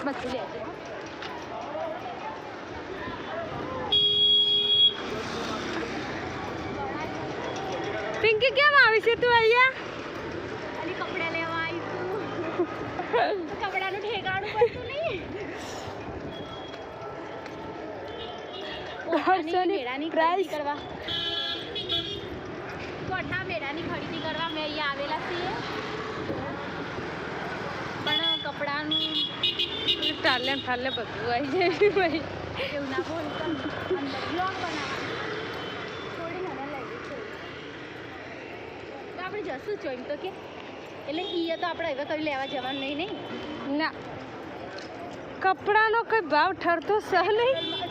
બધું લેજે. પિંકી કેમ આવી છે તું અહીંયા? અને કપડા લેવા આવી તું. કપડાનું ઠેકાણું પડતું નહીં. મેળાની ખરીદી કરવા કોઠા મેળાની ખરીદી કરવા મેં અહીંયા આવેલા છીએ. પણ કપડાનું ટાલે ઠાલે બધું આવી જાય ભાઈ. એવું ના બોલ. અંદર બ્લોગ બનાવવાનું થોડી મને લાગી છે તો આપણે જશું જ એમ તો કે એટલે ઈએ તો આપણે હવે કઈ લેવા જવાનું નહીં. ના કપડાનો કોઈ ભાવ ઠરતો સહ નહીં.